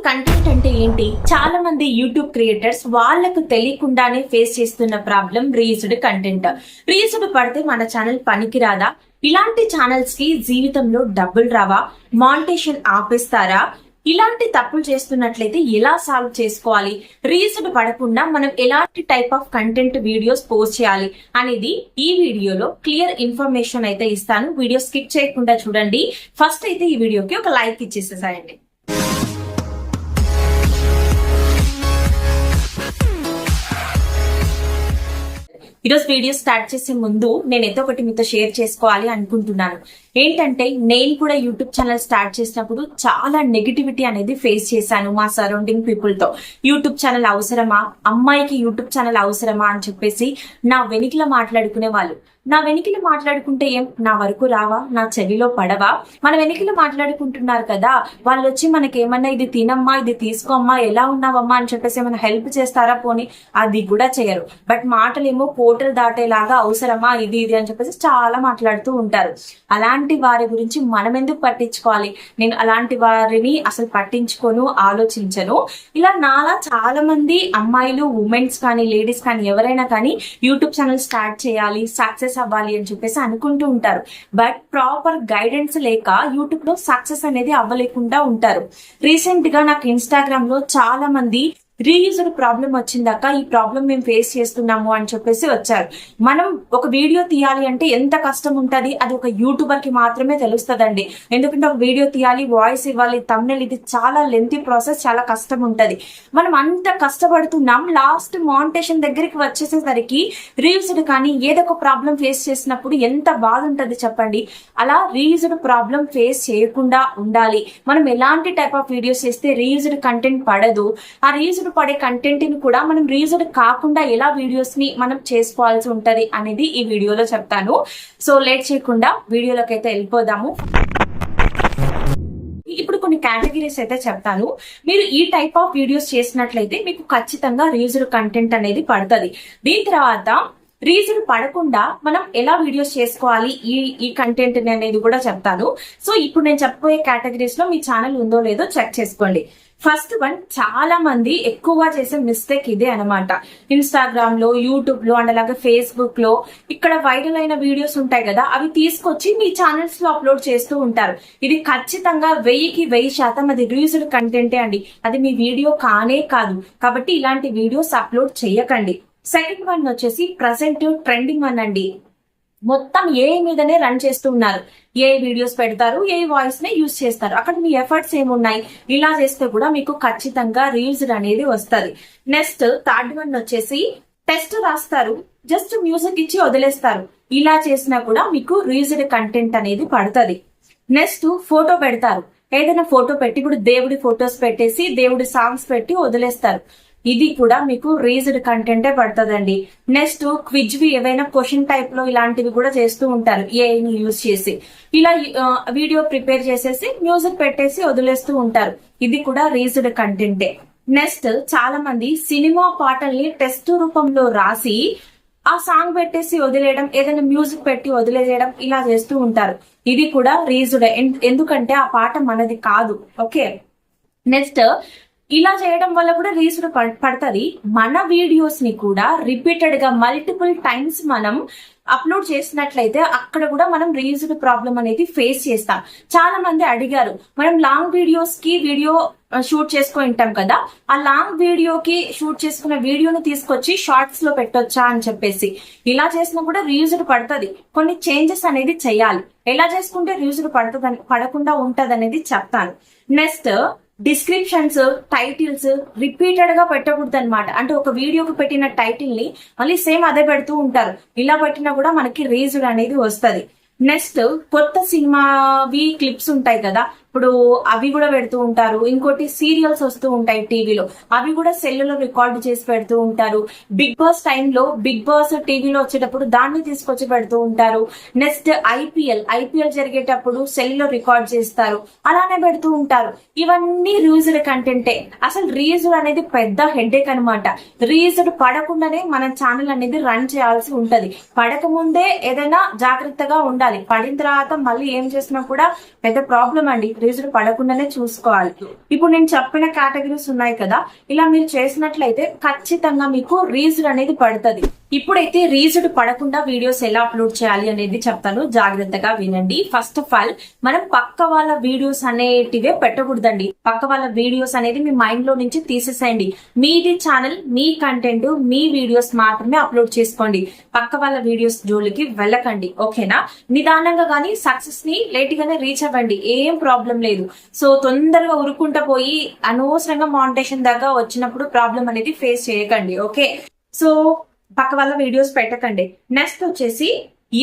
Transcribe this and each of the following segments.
Content అంటే ఏంటి? చాలా మంది యూట్యూబ్ క్రియేటర్స్ వాళ్ళకు తెలియకుండానే ఫేస్ చేస్తున్న ప్రాబ్లం రీయూస్డ్ కంటెంట్. రీయూస్డ్ పడితే మన ఛానల్ పనికిరాదా? ఇలాంటి ఛానల్స్ కి జీవితంలో డబ్బులు రావా? మానిటేషన్ ఆపేస్తారా? ఇలాంటి తప్పులు చేస్తున్నట్లయితే ఎలా సాల్వ్ చేసుకోవాలి? రీయూస్డ్ పడకుండా మనం ఎలాంటి type of content videos post చేయాలి అనేది ఈ వీడియోలో క్లియర్ ఇన్ఫర్మేషన్ అయితే ఇస్తాను. వీడియో స్కిప్ చేయకుండా చూడండి. ఫస్ట్ అయితే ఈ వీడియోకి ఒక లైక్ ఇచ్చేసేసాయండి. ఈరోజు వీడియో స్టార్ట్ చేసే ముందు నేనైతే ఒకటి మీతో షేర్ చేసుకోవాలి అనుకుంటున్నాను. ఏంటంటే నేను కూడా యూట్యూబ్ ఛానల్ స్టార్ట్ చేసినప్పుడు చాలా నెగిటివిటీ అనేది ఫేస్ చేశాను మా సరౌండింగ్ పీపుల్ తో. యూట్యూబ్ ఛానల్ అవసరమా, అమ్మాయికి యూట్యూబ్ ఛానల్ అవసరమా అని చెప్పేసి నా వెనుకల మాట్లాడుకునే వాళ్ళు. నా వెనుకలు మాట్లాడుకుంటే ఏం నా వరకు రావా, నా చెవిలో పడవా? మన వెనుకలు మాట్లాడుకుంటున్నారు కదా, వాళ్ళు వచ్చి మనకేమన్నా ఇది తినమ్మా, ఇది తీసుకోమ్మా, ఎలా ఉన్నావమ్మా అని చెప్పేసి ఏమైనా హెల్ప్ చేస్తారా? పోనీ అది కూడా చేయరు. బట్ మాటలేమో కోటలు దాటేలాగా అవసరమా ఇది ఇది అని చెప్పేసి చాలా మాట్లాడుతూ ఉంటారు. అలాంటి వారి గురించి మనం ఎందుకు పట్టించుకోవాలి? నేను అలాంటి వారిని అసలు పట్టించుకోను, ఆలోచించను. ఇలా నాలా చాలా మంది అమ్మాయిలు, ఉమెన్స్ కానీ, లేడీస్ కానీ, ఎవరైనా కానీ యూట్యూబ్ ఛానల్ స్టార్ట్ చేయాలి, సక్సెస్ అవ్వాలి అని చెప్పేసి అనుకుంటూ ఉంటారు. బట్ ప్రాపర్ గైడెన్స్ లేక యూట్యూబ్ లో సక్సెస్ అనేది అవ్వలేకుండా ఉంటారు. రీసెంట్ గా నాకు ఇన్స్టాగ్రామ్ లో చాలా మంది రీయూజ్డ్ ప్రాబ్లం వచ్చిందాక ఈ ప్రాబ్లం మేము ఫేస్ చేస్తున్నాము అని చెప్పేసి వచ్చారు. మనం ఒక వీడియో తీయాలి అంటే ఎంత కష్టం ఉంటది, అది ఒక యూట్యూబర్ కి మాత్రమే తెలుస్తుందండి. ఎందుకంటే ఒక వీడియో తీయాలి, వాయిస్ ఇవ్వాలి, థంబ్నెయిల్, ఇది చాలా లెంతీ ప్రాసెస్, చాలా కష్టం ఉంటది. మనం అంత కష్టపడుతున్నాం, లాస్ట్ మానిటేషన్ దగ్గరికి వచ్చేసేసరికి రీయూజ్డ్ కానీ ఏదో ఒక ప్రాబ్లం ఫేస్ చేసినప్పుడు ఎంత బాధ ఉంటది చెప్పండి. అలా రీయూజ్డ్ ప్రాబ్లం ఫేస్ చేయకుండా ఉండాలి. మనం ఎలాంటి టైప్ ఆఫ్ వీడియోస్ చేస్తే రీయూజ్డ్ కంటెంట్ పడదు, ఆ రీయూజ్డ్ పడే కంటెంట్ ని కూడా మనం రీయూజ్డ్ కాకుండా ఎలా వీడియోస్ ని మనం చేసుకోవాల్సి ఉంటది అనేది ఈ వీడియోలో చెప్తాను. సో లేట్ చేయకుండా వీడియోలోకి అయితే వెళ్ళిపోదాము. ఇప్పుడు కొన్ని కేటగిరీస్ అయితే చెప్తాను. మీరు ఈ టైప్ ఆఫ్ వీడియోస్ చేసినట్లయితే మీకు ఖచ్చితంగా రీయూజ్డ్ కంటెంట్ అనేది పడుతుంది. దీని తర్వాత రీయూజ్డ్ పడకుండా మనం ఎలా వీడియోస్ చేసుకోవాలి, ఈ కంటెంట్ అనేది కూడా చెప్తాను. సో ఇప్పుడు నేను చెప్పబోయే కేటగిరీస్ లో మీ ఛానల్ ఉందో లేదో చెక్ చేసుకోండి. ఫస్ట్ వన్, చాలా మంది ఎక్కువగా చేసే మిస్టేక్ ఇదే అనమాట. ఇన్స్టాగ్రామ్ లో, యూట్యూబ్ లో అండ్ అలాగే ఫేస్బుక్ లో ఇక్కడ వైరల్ అయిన వీడియోస్ ఉంటాయి కదా, అవి తీసుకొచ్చి మీ ఛానల్స్ లో అప్లోడ్ చేస్తూ ఉంటారు. ఇది ఖచ్చితంగా 1000కి 1000% అది రీయూజ్డ్ కంటెంటే అండి. అది మీ వీడియో కానే కాదు. కాబట్టి ఇలాంటి వీడియోస్ అప్లోడ్ చేయకండి. సెకండ్ వన్ వచ్చేసి ప్రజెంట్ ట్రెండింగ్ వన్ అండి. మొత్తం ఏ మీదనే రన్ చేస్తూ ఉన్నారు. ఏ వీడియోస్ పెడతారు, ఏ వాయిస్ నే యూజ్ చేస్తారు, అక్కడ మీ ఎఫర్ట్స్ ఏమున్నాయి? ఇలా చేస్తే కూడా మీకు ఖచ్చితంగా రీయూజ్డ్ అనేది వస్తుంది. నెక్స్ట్ థర్డ్ వన్ వచ్చేసి టెస్ట్ రాస్తారు, జస్ట్ మ్యూజిక్ ఇచ్చి వదిలేస్తారు. ఇలా చేసినా కూడా మీకు రీయూజ్డ్ కంటెంట్ అనేది పడుతుంది. నెక్స్ట్ ఫోటో పెడతారు, ఏదైనా ఫోటో పెట్టి, ఇప్పుడు దేవుడి ఫొటోస్ పెట్టేసి దేవుడి సాంగ్స్ పెట్టి వదిలేస్తారు. ఇది కూడా మీకు రీయూజ్డ్ కంటెంటే పడుతుందండి. నెక్స్ట్ క్విజ్వి ఏవైనా క్వశ్చన్ టైప్ లో ఇలాంటివి కూడా చేస్తూ ఉంటారు ఏఐని యూజ్ చేసి. ఇలా వీడియో ప్రిపేర్ చేసేసి మ్యూజిక్ పెట్టేసి వదిలేస్తూ ఉంటారు. ఇది కూడా రీయూజ్డ్ కంటెంటే. నెక్స్ట్ చాలా మంది సినిమా పాటల్ని టెస్ట్ రూపంలో రాసి ఆ సాంగ్ పెట్టేసి వదిలేయడం, ఏదైనా మ్యూజిక్ పెట్టి వదిలేయడం, ఇలా చేస్తూ ఉంటారు. ఇది కూడా రీయూజ్డ్. ఎందుకంటే ఆ పాట మనది కాదు. ఓకే. నెక్స్ట్ ఇలా చేయడం వల్ల కూడా రీయూజ్డ్ పడుతుంది. మన వీడియోస్ ని కూడా రిపీటెడ్ గా మల్టిపుల్ టైమ్స్ మనం అప్లోడ్ చేసినట్లయితే అక్కడ కూడా మనం రీయూజ్డ్ ప్రాబ్లం అనేది ఫేస్ చేస్తాం. చాలా మంది అడిగారు, మనం లాంగ్ వీడియోస్ కి వీడియో షూట్ చేసుకొని ఉంటాం కదా, ఆ లాంగ్ వీడియోకి షూట్ చేసుకున్న వీడియోని తీసుకొచ్చి షార్ట్స్ లో పెట్టొచ్చా అని చెప్పేసి. ఇలా చేసినా కూడా రీయూజ్డ్ పడుతుంది. కొన్ని చేంజెస్ అనేది చేయాలి. ఎలా చేసుకుంటే రీయూజ్డ్ పడకుండా ఉంటది అనేది చెప్తాను. నెక్స్ట్ డిస్క్రిప్షన్స్, టైటిల్స్ రిపీటెడ్ గా పెట్టకూడదు అనమాట. అంటే ఒక వీడియోకి పెట్టిన టైటిల్ ని మళ్ళీ సేమ్ అదే పెడుతూ ఉంటారు. ఇలా పెట్టినా కూడా మనకి రీయూజ్డ్ అనేది వస్తుంది. నెక్స్ట్ కొత్త సినిమావి క్లిప్స్ ఉంటాయి కదా, ఇప్పుడు అవి కూడా పెడుతూ ఉంటారు. ఇంకోటి సీరియల్స్ వస్తూ ఉంటాయి టీవీలో, అవి కూడా సెల్లులో రికార్డు చేసి పెడుతూ ఉంటారు. బిగ్ బాస్ టైంలో బిగ్ బాస్ టీవీలో వచ్చేటప్పుడు దాన్ని తీసుకొచ్చి పెడుతూ ఉంటారు. నెక్స్ట్ ఐపీఎల్ జరిగేటప్పుడు సెల్లులో రికార్డ్ చేస్తారు, అలానే పెడుతూ ఉంటారు. ఇవన్నీ రీయూజ్డ్ కంటెంటే. అసలు రీయూజ్డ్ అనేది పెద్ద హెడ్ఏక్ అనమాట. రీయూజ్డ్ పడకుండానే మన ఛానల్ అనేది రన్ చేయాల్సి ఉంటది. పడకముందే ఏదైనా జాగ్రత్తగా ఉండాలి. పడిన తర్వాత మళ్ళీ ఏం చేసినా కూడా పెద్ద ప్రాబ్లం అండి. రీజన్ పడకుండానే చూసుకోవాలి. ఇప్పుడు నేను చెప్పిన కేటగిరీస్ ఉన్నాయి కదా, ఇలా మీరు చేసినట్లయితే ఖచ్చితంగా మీకు రీజన్ అనేది పడుతుంది. ఇప్పుడైతే రీజన్ పడకుండా వీడియోస్ ఎలా అప్లోడ్ చేయాలి అనేది చెప్తాను, జాగ్రత్తగా వినండి. ఫస్ట్ ఆఫ్ ఆల్ మనం పక్క వాళ్ళ వీడియోస్ అనేటివే పెట్టకూడదండి. పక్క వాళ్ళ వీడియోస్ అనేది మీ మైండ్ లో నుంచి తీసేసేయండి. మీది ఛానల్, మీ కంటెంట్, మీ వీడియోస్ మాత్రమే అప్లోడ్ చేసుకోండి. పక్క వాళ్ళ వీడియోస్ జోలికి వెళ్ళకండి, ఓకేనా? నిదానంగా గానీ సక్సెస్ ని లేట్ గానే రీచ్ అవ్వండి, ఏం ప్రాబ్లం లేదు. సో తొందరగా ఉరుకుంటా పోయి అనవసరంగా మానిటేషన్ దాకా వచ్చినప్పుడు ప్రాబ్లం అనేది ఫేస్ చేయకండి, ఓకే? సో పక్క వాళ్ళ వీడియోస్ పెట్టకండి. నెక్స్ట్ వచ్చేసి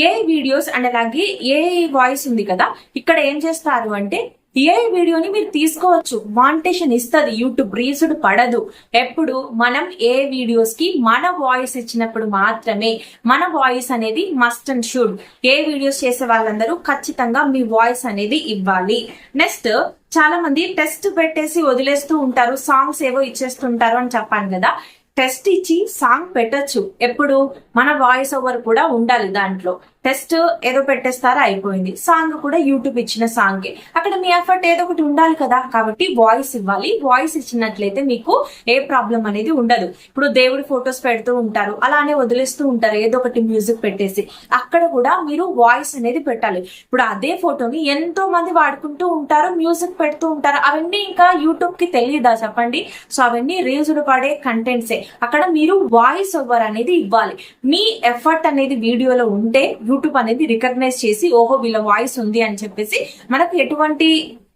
ఏ వీడియోస్ అండ్ అలాగే ఏ వాయిస్ ఉంది కదా, ఇక్కడ ఏం చేస్తారు అంటే ఏ వీడియోని మీరు తీసుకోవచ్చు, మానిటేషన్ ఇస్తుంది యూట్యూబ్, రీజన్ పడదు. ఎప్పుడు మనం ఏ వీడియోస్ కి మన వాయిస్ ఇచ్చినప్పుడు మాత్రమే. మన వాయిస్ అనేది must and should. A videos చేసే వాళ్ళందరూ ఖచ్చితంగా మీ వాయిస్ అనేది ఇవ్వాలి. నెక్స్ట్ చాలా మంది టెస్ట్ పెట్టేసి వదిలేస్తూ ఉంటారు, సాంగ్స్ ఏవో ఇచ్చేస్తుంటారు అని చెప్పాను కదా. టెస్ట్ ఇచ్చి సాంగ్ పెట్టచ్చు, ఎప్పుడు మన వాయిస్ ఓవర్ కూడా ఉండాలి దాంట్లో. టెస్ట్ ఏదో పెట్టేస్తారా, అయిపోయింది. సాంగ్ కూడా యూట్యూబ్ ఇచ్చిన సాంగే, అక్కడ మీ ఎఫర్ట్ ఏదో ఒకటి ఉండాలి కదా. కాబట్టి వాయిస్ ఇవ్వాలి. వాయిస్ ఇచ్చినట్లయితే మీకు ఏ ప్రాబ్లం అనేది ఉండదు. ఇప్పుడు దేవుడి ఫొటోస్ పెడుతూ ఉంటారు, అలానే వదిలేస్తూ ఉంటారు ఏదో ఒకటి మ్యూజిక్ పెట్టేసి, అక్కడ కూడా మీరు వాయిస్ అనేది పెట్టాలి. ఇప్పుడు అదే ఫోటోని ఎంతో మంది వాడుకుంటూ ఉంటారు, మ్యూజిక్ పెడుతూ ఉంటారు, అవన్నీ ఇంకా యూట్యూబ్ కి తెలియదా చెప్పండి? సో అవన్నీ రీజుడు పడే కంటెంట్సే. అక్కడ మీరు వాయిస్ ఓవర్ అనేది ఇవ్వాలి. మీ ఎఫర్ట్ అనేది వీడియోలో ఉంటే యూట్యూబ్ అనేది రికగ్నైజ్ చేసి ఓహో వీళ్ళ వాయిస్ ఉంది అని చెప్పేసి మనకు ఎటువంటి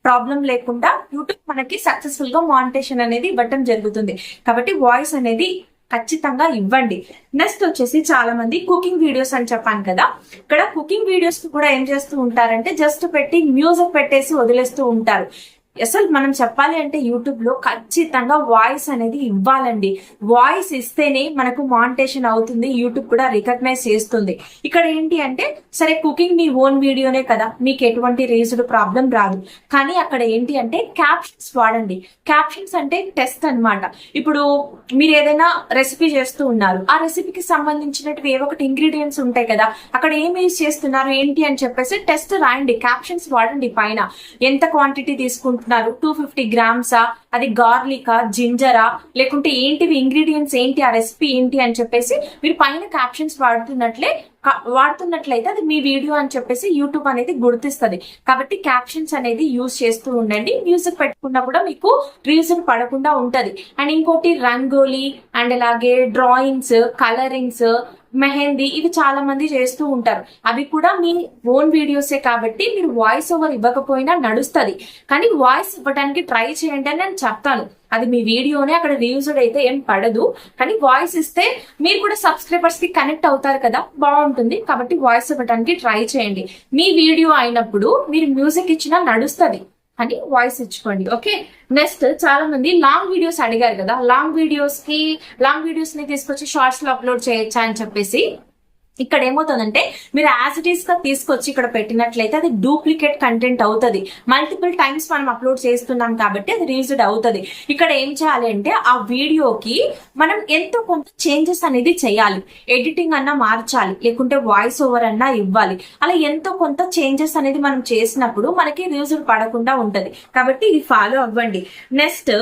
ప్రాబ్లం లేకుండా యూట్యూబ్ మనకి సక్సెస్ఫుల్ గా మానిటేషన్ అనేది ఇవ్వటం జరుగుతుంది. కాబట్టి వాయిస్ అనేది ఖచ్చితంగా ఇవ్వండి. నెక్స్ట్ వచ్చేసి చాలా మంది కుకింగ్ వీడియోస్ అని చెప్పాను కదా, ఇక్కడ కుకింగ్ వీడియోస్ కూడా ఏం చేస్తూ ఉంటారంటే జస్ట్ పెట్టి మ్యూజిక్ పెట్టేసి వదిలేస్తూ ఉంటారు. అసలు మనం చెప్పాలి అంటే యూట్యూబ్ లో ఖచ్చితంగా వాయిస్ అనేది ఇవ్వాలండి. వాయిస్ ఇస్తేనే మనకు మానిటేషన్ అవుతుంది, యూట్యూబ్ కూడా రికగ్నైజ్ చేస్తుంది. ఇక్కడ ఏంటి అంటే సరే కుకింగ్ మీ ఓన్ వీడియోనే కదా, మీకు ఎటువంటి రీజన్ ప్రాబ్లం రాదు. కానీ అక్కడ ఏంటి అంటే క్యాప్షన్స్ వాడండి. క్యాప్షన్స్ అంటే టెస్ట్ అన్నమాట. ఇప్పుడు మీరు ఏదైనా రెసిపీ చేస్తూ ఉన్నారు, ఆ రెసిపీకి సంబంధించినట్టు ఏవో ఒకటి ఇంగ్రీడియంట్స్ ఉంటాయి కదా, అక్కడ ఏం యూజ్ చేస్తున్నారు ఏంటి అని చెప్పేసి టెస్ట్ రాయండి. క్యాప్షన్స్ వాడండి. పైన ఎంత క్వాంటిటీ తీసుకుంటున్నారు, 250 గ్రామ్సా, అది గార్లికా, జింజరా, లేకుంటే ఏంటివి ఇంగ్రీడియంట్స్ ఏంటి, ఆ రెసిపీ ఏంటి అని చెప్పేసి మీరు పైన క్యాప్షన్స్ వాడుతున్నట్లయితే అది మీ వీడియో అని చెప్పేసి యూట్యూబ్ అనేది గుర్తిస్తుంది. కాబట్టి క్యాప్షన్స్ అనేది యూజ్ చేస్తూ ఉండండి. మ్యూజిక్ పెట్టుకున్నా కూడా మీకు రీజన్ పడకుండా ఉంటది. అండ్ ఇంకోటి రంగోలీ అండ్ అలాగే డ్రాయింగ్స్, కలరింగ్స్, మెహందీ, ఇవి చాలా మంది చేస్తూ ఉంటారు. అవి కూడా మీ ఓన్ వీడియోసే కాబట్టి మీరు వాయిస్ ఓవర్ ఇవ్వకపోయినా నడుస్తుంది. కానీ వాయిస్ ఇవ్వడానికి ట్రై చేయండి అని నేను చెప్తాను. అది మీ వీడియోనే, అక్కడ రివ్యూస్డ్ అయితే ఏం పడదు. కానీ వాయిస్ ఇస్తే మీరు కూడా సబ్స్క్రైబర్స్ కి కనెక్ట్ అవుతారు కదా, బాగుంటుంది. కాబట్టి వాయిస్ ఇవ్వడానికి ట్రై చేయండి. మీ వీడియో అయినప్పుడు మీరు మ్యూజిక్ ఇచ్చినా నడుస్తుంది, అని వాయిస్ ఇచ్చుకోండి, ఓకే? నెక్స్ట్ చాలా మంది లాంగ్ వీడియోస్ అడిగారు కదా, లాంగ్ వీడియోస్ ని తీసుకొచ్చి షార్ట్స్ లో అప్లోడ్ చేయొచ్చా అని చెప్పేసి. ఇక్కడ ఏమవుతుందంటే మీరు యాజ్ ఇట్ ఈస్ గా తీసుకొచ్చి ఇక్కడ పెట్టినట్లయితే అది డూప్లికేట్ కంటెంట్ అవుతుంది. మల్టిపుల్ టైమ్స్ మనం అప్లోడ్ చేస్తున్నాం కాబట్టి అది రీజన్ అవుతుంది. ఇక్కడ ఏం చేయాలి అంటే ఆ వీడియోకి మనం ఎంతో కొంత చేంజెస్ అనేది చేయాలి. ఎడిటింగ్ అన్నా మార్చాలి, లేకుంటే వాయిస్ ఓవర్ అన్నా ఇవ్వాలి. అలా ఎంతో కొంత చేంజెస్ అనేది మనం చేసినప్పుడు మనకి రీజన్ పడకుండా ఉంటది. కాబట్టి ఇది ఫాలో అవ్వండి. నెక్స్ట్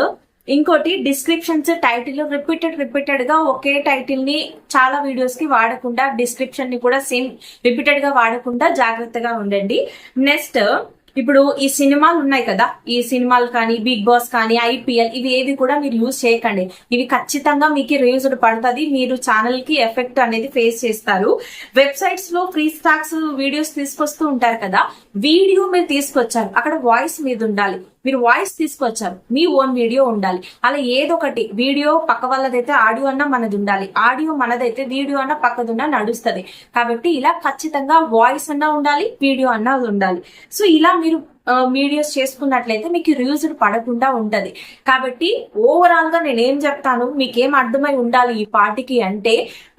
ఇంకోటి డిస్క్రిప్షన్స్, టైటిల్ రిపీటెడ్ గా ఒకే టైటిల్ ని చాలా వీడియోస్ కి వాడకుండా, డిస్క్రిప్షన్ ని కూడా సేమ్ రిపీటెడ్ గా వాడకుండా జాగ్రత్తగా ఉండండి. నెక్స్ట్ ఇప్పుడు ఈ సినిమాలు ఉన్నాయి కదా, ఈ సినిమాలు కానీ బిగ్ బాస్ కానీ ఐపీఎల్, ఇవి ఏవి కూడా మీరు యూజ్ చేయకండి. ఇవి ఖచ్చితంగా మీకు రీజన్ పడుతుంది, మీరు ఛానల్ కి ఎఫెక్ట్ అనేది ఫేస్ చేస్తారు. వెబ్సైట్స్ లో ఫ్రీ స్టాక్స్ వీడియోస్ తీసుకొస్తూ ఉంటారు కదా, వీడియో మీరు తీసుకొచ్చారు, అక్కడ వాయిస్ మీద ఉండాలి. మీరు వాయిస్ తీసుకొచ్చారు, మీ ఓన్ వీడియో ఉండాలి. అలా ఏదో ఒకటి, వీడియో పక్క వాళ్ళదైతే ఆడియో అన్నా మనది ఉండాలి, ఆడియో మనదైతే వీడియో అన్నా పక్కదున్నా నడుస్తుంది. కాబట్టి ఇలా ఖచ్చితంగా వాయిస్ అన్నా ఉండాలి, వీడియో అన్నా ఉండాలి. సో ఇలా మీరు వీడియోస్ చేసుకున్నట్లయితే మీకు రీజన్ పడకుండా ఉంటది. కాబట్టి ఓవరాల్ గా నేనేం చెప్తాను, మీకేం అర్థమై ఉండాలి ఈ పార్టీకి అంటే,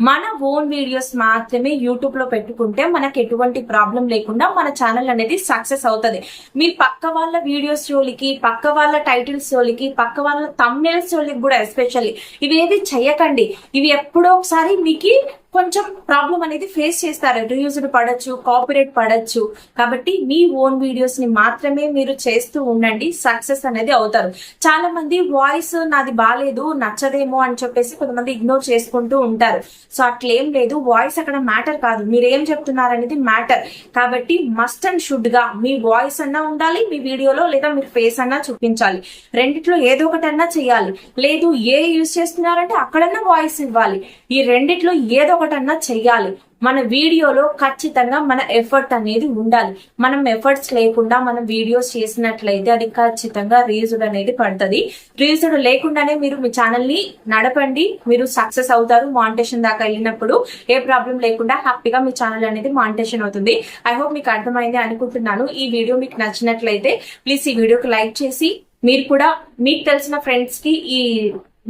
మన ఓన్ వీడియోస్ మాత్రమే యూట్యూబ్ లో పెట్టుకుంటే మనకు ఎటువంటి ప్రాబ్లం లేకుండా మన ఛానల్ అనేది సక్సెస్ అవుతుంది. మీరు పక్క వాళ్ళ వీడియోస్ జోలికి, పక్క వాళ్ళ టైటిల్స్ జోలికి, పక్క వాళ్ళ థంబ్నెయిల్స్ జోలికి కూడా ఎస్పెషల్లీ ఇవేవి చెయ్యకండి. ఇవి ఎప్పుడో ఒకసారి మీకు కొంచెం ప్రాబ్లం అనేది ఫేస్ చేస్తారు. రీయూజ్డ్ పడొచ్చు, కాపీరైట్ పడొచ్చు. కాబట్టి మీ ఓన్ వీడియోస్ ని మాత్రమే మీరు చేస్తూ ఉండండి, సక్సెస్ అనేది అవుతారు. చాలా మంది వాయిస్ నాది బాగాలేదు, నచ్చదేమో అని చెప్పేసి కొంతమంది ఇగ్నోర్ చేసుకుంటూ ఉంటారు. సో అట్లేం లేదు, వాయిస్ అక్కడ మ్యాటర్ కాదు, మీరు ఏం చెప్తున్నారు అనేది మ్యాటర్. కాబట్టి మస్ట్ అండ్ షుడ్ గా మీ వాయిస్ అన్నా ఉండాలి మీ వీడియోలో, లేదా మీరు ఫేస్ అన్నా చూపించాలి. రెండిట్లో ఏదో ఒకటన్నా చేయాలి. లేదు ఏ యూజ్ చేస్తున్నారంటే అక్కడన్నా వాయిస్ ఇవ్వాలి. ఈ రెండిట్లో ఏదో ఒకటన్నా చెయ్యాలి. మన వీడియోలో ఖచ్చితంగా మన ఎఫర్ట్ అనేది ఉండాలి. మనం ఎఫర్ట్స్ లేకుండా మనం వీడియోస్ చేసినట్లయితే అది ఖచ్చితంగా రీజుడ్ అనేది పడుతుంది. రీజుడ్ లేకుండానే మీరు మీ ఛానల్ ని నడపండి, మీరు సక్సెస్ అవుతారు. మానిటేషన్ దాకా వెళ్ళినప్పుడు ఏ ప్రాబ్లం లేకుండా హ్యాపీగా మీ ఛానల్ అనేది మానిటేషన్ అవుతుంది. ఐ హోప్ మీకు అర్థమైంది అనుకుంటున్నాను. ఈ వీడియో మీకు నచ్చినట్లయితే ప్లీజ్ ఈ వీడియోకి లైక్ చేసి మీరు కూడా మీకు తెలిసిన ఫ్రెండ్స్ కి ఈ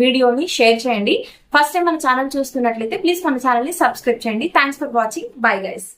వీడియోని షేర్ చేయండి. ఫస్ట్ టైం మన ఛానల్ చూస్తున్నట్లయితే ప్లీజ్ మన ఛానల్ ని సబ్స్క్రైబ్ చేయండి. Thanks for watching. Bye guys.